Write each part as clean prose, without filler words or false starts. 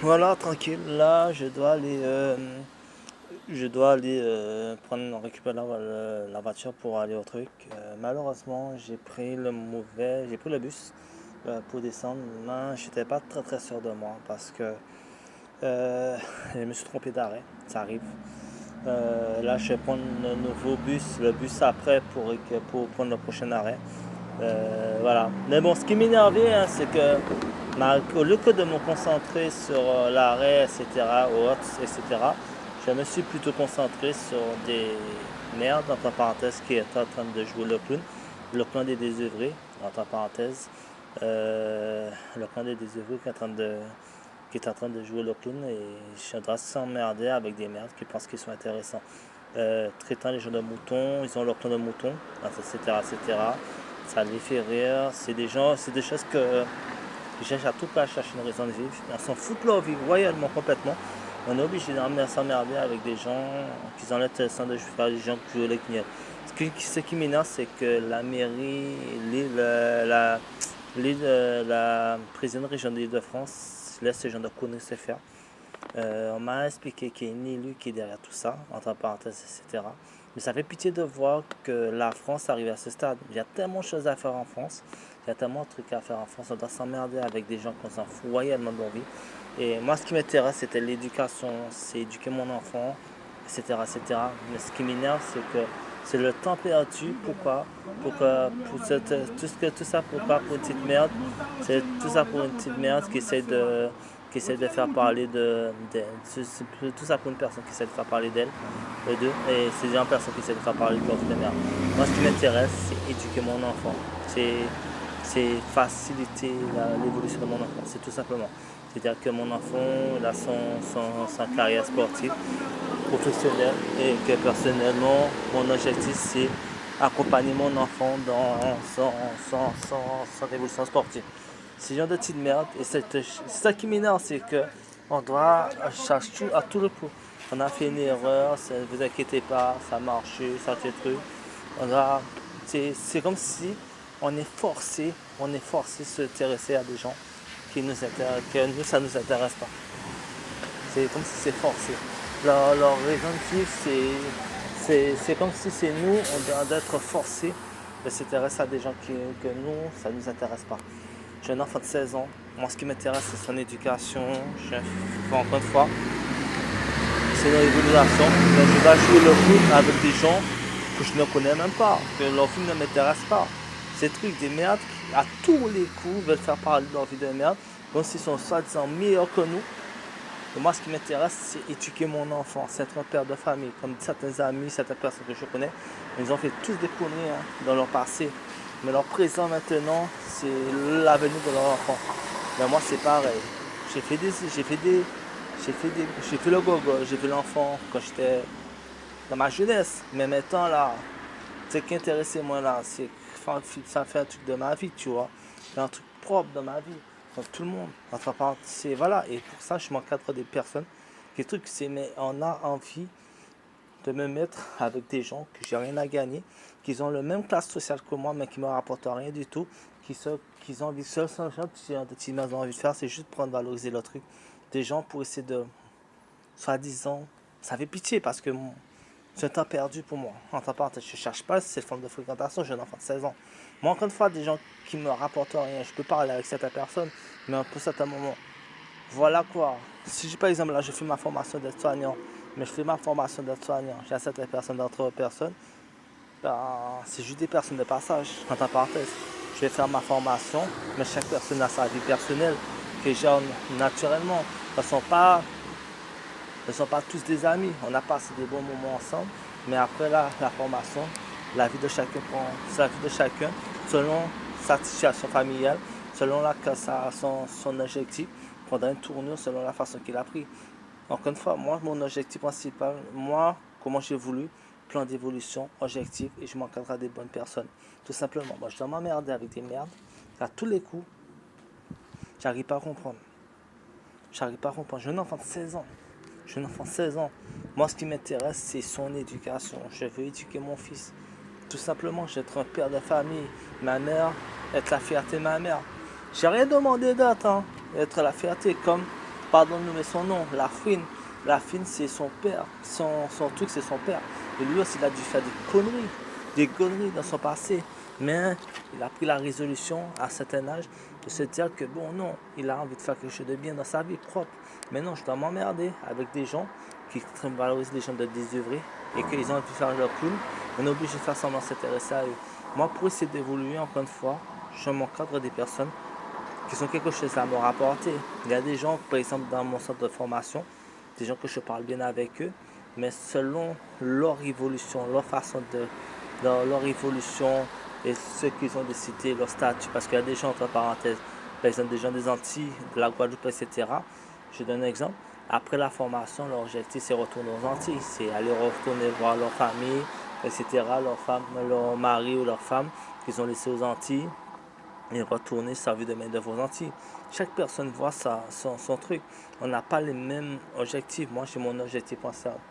Voilà, tranquille. Là, je dois aller récupérer la voiture pour aller au truc. Malheureusement, j'ai pris le bus pour descendre. Mais j'étais pas très très sûr de moi parce que euh, je me suis trompé d'arrêt. Ça arrive. Là, je vais prendre le nouveau bus, le bus après pour prendre le prochain arrêt. Voilà. Mais bon, ce qui m'énervait, hein, c'est que au lieu que de me concentrer sur l'arrêt, etc., ou autres, etc., je me suis plutôt concentré sur des merdes, entre parenthèses, qui étaient en train de jouer le clown des désœuvrés, entre parenthèses. Le clown des désœuvrés qui est en train de jouer le clown et je suis en train de s'emmerder avec des merdes qui pensent qu'ils sont intéressants. Traitant les gens de moutons, ils ont leur clan de moutons, etc., etc. Ça les fait rire. C'est des choses que ils cherchent à tout cas à chercher une raison de vivre. Ils s'en foutent de leur vie royalement complètement. On est obligé d'emmener s'emmerder avec des gens qui ont l'intéressant de faire des gens qui jouent les kniels. Ce qui m'énerve, c'est que la mairie, la présidente régionale d'Île-de-France laisse ces gens de conneries se faire. On m'a expliqué qu'il y a une élue qui est derrière tout ça, entre parenthèses, etc. Mais ça fait pitié de voir que la France arrive à ce stade. Il y a tellement de choses à faire en France. Il y a tellement de trucs à faire en France. On doit s'emmerder avec des gens qu'on s'en fout royalement de leur vie. Et moi, ce qui m'intéresse, c'était l'éducation. C'est éduquer mon enfant, etc., etc. Mais ce qui m'énerve, c'est que c'est le temps perdu. Pourquoi? Tout ça, pourquoi? Pour une petite merde. C'est tout ça pour une petite merde qui essaie de faire parler tout ça pour une personne qui essaie de faire parler d'elle, d'eux, et c'est une personne qui essaie de faire parler de l'autre de merde. Moi, ce qui m'intéresse, c'est éduquer mon enfant. C'est faciliter l'évolution de mon enfant, c'est tout simplement. C'est-à-dire que mon enfant il a sa carrière sportive, professionnelle, et que personnellement, mon objectif, c'est accompagner mon enfant dans son évolution sportive. C'est genre de petite merde. Et c'est ça qui m'énerve, c'est que on doit chercher tout à tout le coup. On a fait une erreur, ne vous inquiétez pas, ça a marché, ça fait truc. On doit, c'est comme si on est forcé de s'intéresser à des gens que nous, ça ne nous intéresse pas. C'est comme si c'est forcé. Leur raison de vivre, c'est comme si c'est nous, on doit être forcé de s'intéresser à des gens que nous, ça ne nous intéresse pas. J'ai un enfant de 16 ans. Moi, ce qui m'intéresse, c'est son éducation. Encore une fois, c'est leur évaluation. Mais je vais jouer le foot avec des gens que je ne connais même pas, que leur vie ne m'intéresse pas. Ces trucs des merdes qui, à tous les coups, veulent faire parler de leur vie de merde, comme s'ils sont soi-disant meilleurs que nous. Et moi, ce qui m'intéresse, c'est éduquer mon enfant, c'est être un père de famille. Comme certains amis, certaines personnes que je connais, ils ont fait tous des conneries dans leur passé. Mais leur présent maintenant, c'est l'avenir de leur enfant. Mais moi, c'est pareil. J'ai fait le gogo, j'ai fait l'enfant quand j'étais dans ma jeunesse. Mais maintenant, là, ce qui intéresse moi, là, c'est ça fait un truc de ma vie, tu vois. C'est un truc propre de ma vie. Comme tout le monde. Voilà. Et pour ça, je m'encadre des personnes. Les trucs, c'est, mais on a envie de me mettre avec des gens que j'ai rien à gagner, qui ont le même classe sociale que moi, mais qui me rapportent rien du tout, qui ont envie seul, sans de ont envie de faire, c'est juste prendre, valoriser le truc. Des gens pour essayer de, soi-disant, ça fait pitié parce que c'est un temps perdu pour moi. En temps parenthèse, je cherche pas cette forme de fréquentation, j'ai un enfant de 16 ans. Moi, encore une fois, des gens qui me rapportent rien, je peux parler avec certaines personnes, mais pour certains moments, voilà quoi. Si par exemple là je fais ma formation d'aide-soignant, mais je fais ma formation d'aide-soignant, j'ai certaines personnes d'autres personnes, ben, c'est juste des personnes de passage, entre parenthèses. Je vais faire ma formation, mais chaque personne a sa vie personnelle que j'ai naturellement. Ne sont pas tous des amis. On a passé des bons moments ensemble, mais après la formation, la vie de chacun prend sa vie de chacun selon sa situation familiale, selon son objectif, prendra une tournure selon la façon qu'il a pris. Encore une fois, moi, mon objectif principal, comment j'ai voulu, plan d'évolution, objectif, et je m'encadre à des bonnes personnes. Tout simplement. Moi, je dois m'emmerder avec des merdes. À tous les coups, j'arrive pas à comprendre. J'ai un enfant de 16 ans. J'ai un enfant de 16 ans. Moi, ce qui m'intéresse, c'est son éducation. Je veux éduquer mon fils. Tout simplement, je veux être un père de famille. Ma mère, être la fierté de ma mère. J'ai rien demandé d'autre, hein. Être la fierté, comme pardonne-nous, mais son nom, la fine, c'est son père. Son truc, c'est son père. Et lui aussi, il a dû faire des conneries dans son passé. Mais il a pris la résolution à un certain âge de se dire que bon, non, il a envie de faire quelque chose de bien dans sa vie propre. Mais non, je dois m'emmerder avec des gens qui valorisent les gens de désœuvrés et qu'ils ont envie de faire leur clown. On est obligé de faire semblant de s'intéresser à eux. Moi, pour essayer d'évoluer, encore une fois, je m'encadre des personnes qui sont quelque chose à me rapporter. Il y a des gens, par exemple, dans mon centre de formation, des gens que je parle bien avec eux, mais selon leur évolution, leur façon de, leur évolution et ce qu'ils ont décidé, leur statut, parce qu'il y a des gens, entre parenthèses, par exemple, des gens des Antilles, de la Guadeloupe, etc. Je donne un exemple. Après la formation, leur objectif, c'est retourner aux Antilles, c'est aller retourner voir leur famille, etc., leur femme, leur mari ou leur femme qu'ils ont laissé aux Antilles et retourner servir de main-d'œuvre aux Antilles. Chaque personne voit son truc. On n'a pas les mêmes objectifs. Moi, j'ai mon objectif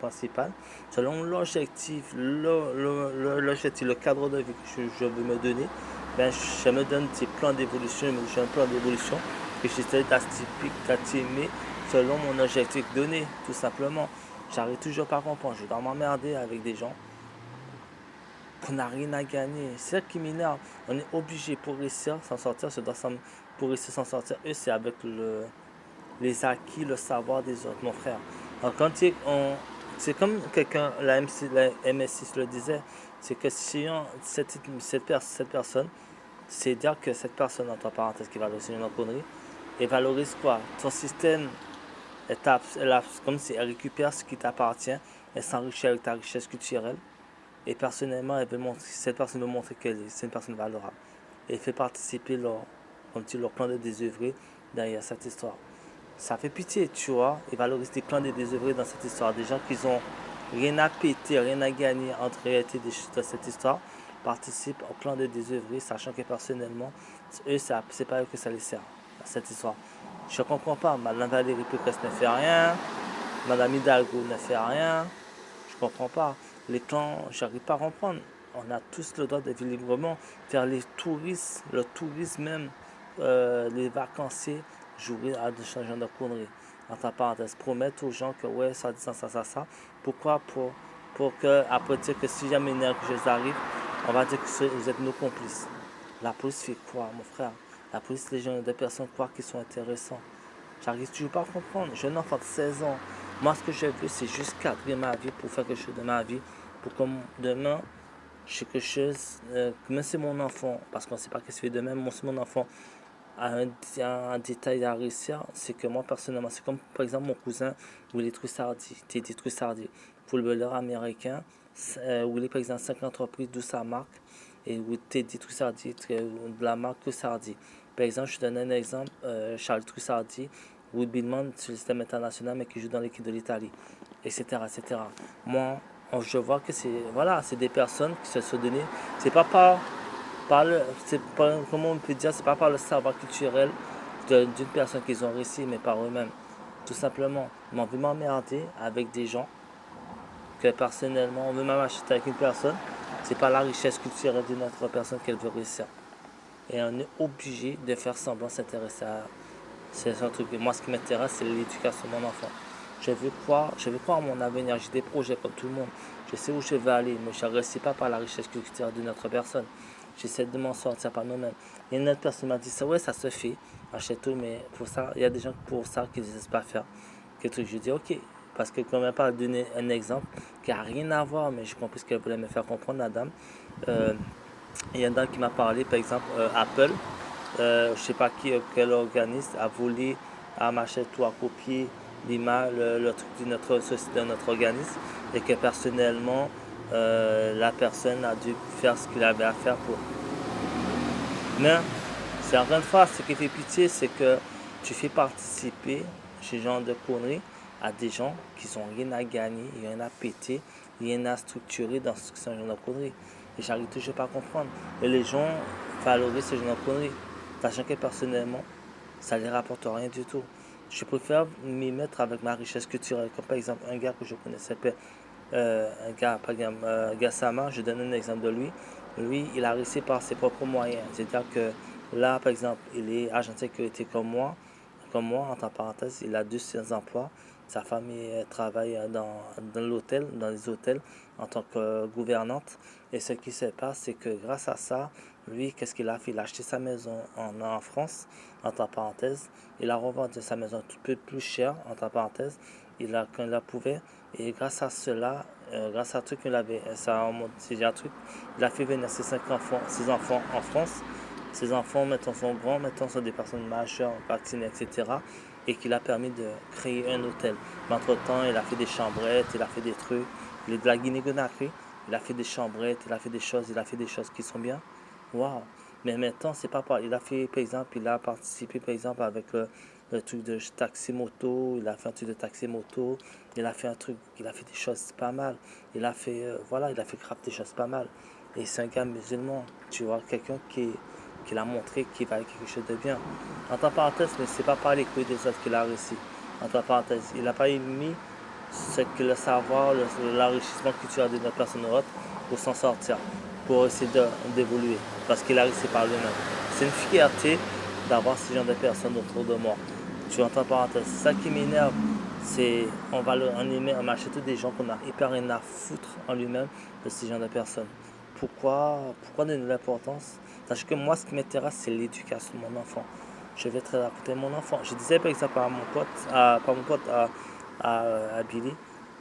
principal. Selon l'objectif, l'objectif, le cadre de vie que je veux me donner, ben, je me donne des plans d'évolution, j'ai un plan d'évolution que j'essaie d'attimer selon mon objectif donné, tout simplement. J'arrive toujours pas à comprendre. Je dois m'emmerder avec des gens qu'on n'a rien à gagner. C'est ça qui m'énerve. On est obligé pour réussir s'en sortir, pour réussir s'en sortir, eux, c'est avec les acquis, le savoir des autres, mon frère. Alors, c'est comme quelqu'un, la MS6 le disait, c'est que si cette personne, c'est dire que cette personne, entre parenthèses, qui valorise une connerie, elle valorise quoi? Ton système, comme si elle récupère ce qui t'appartient, elle s'enrichit avec ta richesse culturelle. Et personnellement, cette personne veut montrer que c'est une personne valorable. Et fait participer leur clan de désœuvrés derrière cette histoire. Ça fait pitié, tu vois. Ils valorisent les clans de désœuvrés dans cette histoire. Des gens qui ont rien à péter, rien à gagner entre réalité de cette histoire participent au clan de désœuvrés, sachant que personnellement, eux, c'est pas eux que ça les sert, cette histoire. Je ne comprends pas. Madame Valérie Pécresse ne fait rien. Madame Hidalgo ne fait rien. Je comprends pas. Les clans, j'arrive pas à comprendre. On a tous le droit de vivre librement. Faire les touristes, le tourisme même, les vacanciers, jouer à des changements de conneries. Entre parenthèses, promettre aux gens que ouais, ça dit ça. Pourquoi? Pour que, après dire que si jamais quelque chose arrive, on va dire que vous êtes nos complices. La police fait quoi, mon frère? La police, les gens, des personnes croient qu'ils sont intéressants. J'arrive toujours pas à comprendre. J'ai un enfant de 16 ans. Moi, ce que je veux, c'est juste cadrer ma vie pour faire quelque chose de ma vie. Pour que demain, je fais quelque chose, même c'est mon enfant, parce qu'on ne sait pas qu'est-ce qu'il fait demain, c'est mon enfant, un détail à réussir, c'est que moi, personnellement, c'est comme, par exemple, mon cousin, Willy Trussardi, Teddy Trussardi, footballeur américain, Willy, par exemple, 5 entreprises, d'où sa marque, et Teddy Trussardi, de la marque Trussardi. Par exemple, je te donne un exemple, Charles Trussardi, Woodbillman sur le système international, mais qui joue dans l'équipe de l'Italie, etc. Moi, je vois que c'est des personnes qui se sont données, c'est pas comment on peut dire, c'est pas par le savoir culturel d'une personne qu'ils ont réussi, mais par eux-mêmes. Tout simplement, on veut m'emmerder avec des gens que personnellement, on veut même acheter avec une personne, c'est pas la richesse culturelle d'une autre personne qu'elle veut réussir. Et on est obligé de faire semblant s'intéresser à. C'est un truc. Moi, ce qui m'intéresse, c'est l'éducation de mon enfant. Je veux croire à mon avenir. J'ai des projets comme tout le monde. Je sais où je veux aller, mais je ne réussis pas par la richesse culturelle d'une autre personne. J'essaie de m'en sortir par nous-mêmes. Il y a une autre personne qui m'a dit ça, ouais, ça se fait, achète tout, mais pour ça, il y a des gens pour ça qui ne laissent pas faire. Je dis ok, parce que quand même pas donner un exemple qui n'a rien à voir, mais j'ai compris ce qu'elle voulait me faire comprendre, la dame. Il y en a un qui m'a parlé, par exemple, Apple, je ne sais pas quel organisme a volé, a marché tout, a copié l'image, le truc de notre société, de notre organisme, et que personnellement, la personne a dû faire ce qu'il avait à faire pour. Mais, c'est encore une fois, ce qui fait pitié, c'est que tu fais participer ce genre de conneries à des gens qui n'ont rien à gagner, rien à péter, rien à structurer dans ce genre de conneries. Et j'arrive toujours pas à comprendre. Et les gens valorisent ce genre de conneries, sachant que personnellement, ça ne les rapporte rien du tout. Je préfère m'y mettre avec ma richesse culturelle, comme par exemple un gars que je connaissais, par exemple, Gassama, je donne un exemple de lui. Lui, il a réussi par ses propres moyens. C'est-à-dire que là, par exemple, il est agent de sécurité comme moi, comme moi, entre parenthèses, il a 2 emplois. Sa famille travaille dans l'hôtel, dans les hôtels, en tant que gouvernante. Et ce qui se passe, c'est que grâce à ça, lui, qu'est-ce qu'il a fait? Il a acheté sa maison en France, entre parenthèses. Il a revendu sa maison un tout peu plus cher, entre parenthèses. Quand il a pouvait. Et grâce à cela, grâce à un truc qu'il avait, ça, c'est un truc, il a fait venir ses enfants en France. Ses enfants, maintenant, sont grands, maintenant, sont des personnes majeures, vaccinées, etc. Et qu'il a permis de créer un hôtel. Mais entre-temps, il a fait des chambrettes, il a fait des trucs. Il est de la Guinée-Conakry. Il a fait des chambrettes, il a fait des choses qui sont bien. Waouh! Mais maintenant, c'est pas pareil. Il a fait, par exemple, il a participé, par exemple, avec le truc de taxi moto. Il a fait un truc de taxi moto. Il a fait un truc, il a fait des choses pas mal. Il a fait, voilà, il a fait grave des choses pas mal. Et c'est un gars musulman, tu vois, quelqu'un qui l'a montré qu'il va quelque chose de bien. Entre parenthèses, mais c'est pas par les couilles des autres qu'il a réussi. Entre parenthèses, il n'a pas mis ce que le savoir, l'enrichissement culturel de notre personne ou autre pour s'en sortir, pour essayer d'évoluer, parce qu'il a réussi par lui-même. C'est une fierté d'avoir ce genre de personnes autour de moi. Tu vois, entre parenthèses, ça qui m'énerve, c'est on va on m'achète tous des gens qu'on a hyper rien à foutre en lui-même de ce genre de personnes. Pourquoi donner de l'importance? Sachez que moi, ce qui m'intéresse, c'est l'éducation de mon enfant. Je vais très à côté de mon enfant. Je disais par exemple à mon pote, pas mon pote, à Billy,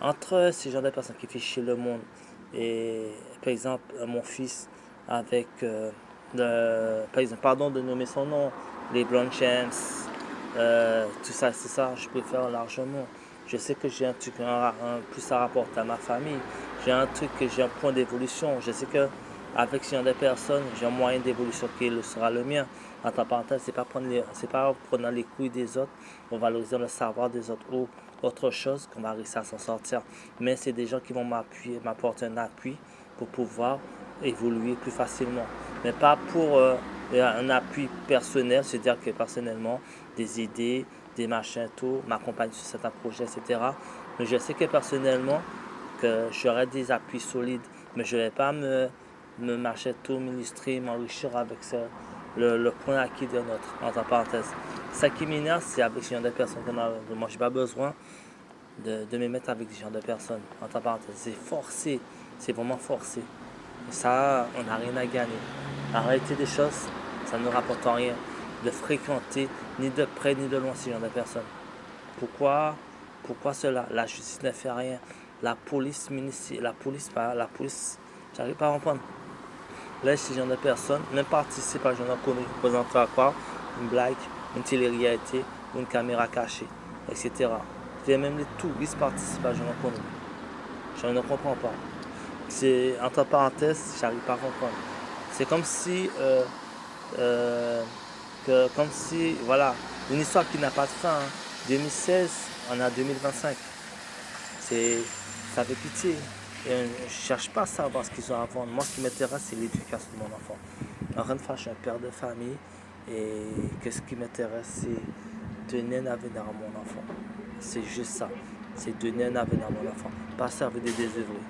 entre ces gens de personnes qui fichent chez le monde et par exemple mon fils avec, par exemple, pardon de nommer son nom, les Blonde James, tout ça, c'est ça, je préfère largement. Je sais que j'ai un truc plus à rapporter à ma famille. J'ai un truc que j'ai un point d'évolution. Je sais que avec ce genre de personnes, j'ai un moyen d'évolution qui sera le mien. Entre parenthèses, c'est pas prendre les couilles des autres, on valoriser le savoir des autres ou autre chose qu'on va réussir à s'en sortir. Mais c'est des gens qui vont m'apporter un appui pour pouvoir évoluer plus facilement. Mais pas pour un appui personnel, c'est-à-dire que personnellement, des idées, des machins, tout, m'accompagner sur certains projets, etc. Mais je sais que personnellement, que j'aurai des appuis solides, mais je ne vais pas me marcher tout, m'illustrer, m'enrichir avec ça, le point acquis de notre, entre parenthèses. Ça qui m'énerve, c'est avec ce genre de personnes que moi, je n'ai pas besoin de me mettre avec ce genre de personnes, entre parenthèses. C'est forcé, c'est vraiment forcé. Et ça, on n'a rien à gagner. La réalité des choses, ça ne nous rapporte rien de fréquenter ni de près ni de loin ce genre de personnes. Pourquoi, pourquoi cela? La justice ne fait rien. La police, j'arrive pas à comprendre. Là, ce genre de personnes, même participent à ce genre de conneries, représentent à quoi? Une blague, une télé-réalité, une caméra cachée, etc. Et même les touristes participent à ce genre de conneries. Je ne comprends pas. C'est, entre parenthèses, j'arrive pas à comprendre. C'est comme si, comme si, voilà, une histoire qui n'a pas de fin. 2016, on est en 2025. C'est, ça fait pitié. Et je ne cherche pas à savoir ce qu'ils ont à vendre. Moi, ce qui m'intéresse, c'est l'éducation de mon enfant. Encore une fois, je suis un père de famille. Et ce qui m'intéresse, c'est donner un avenir à mon enfant. C'est juste ça. C'est donner un avenir à mon enfant. Pas servir de désœuvrer.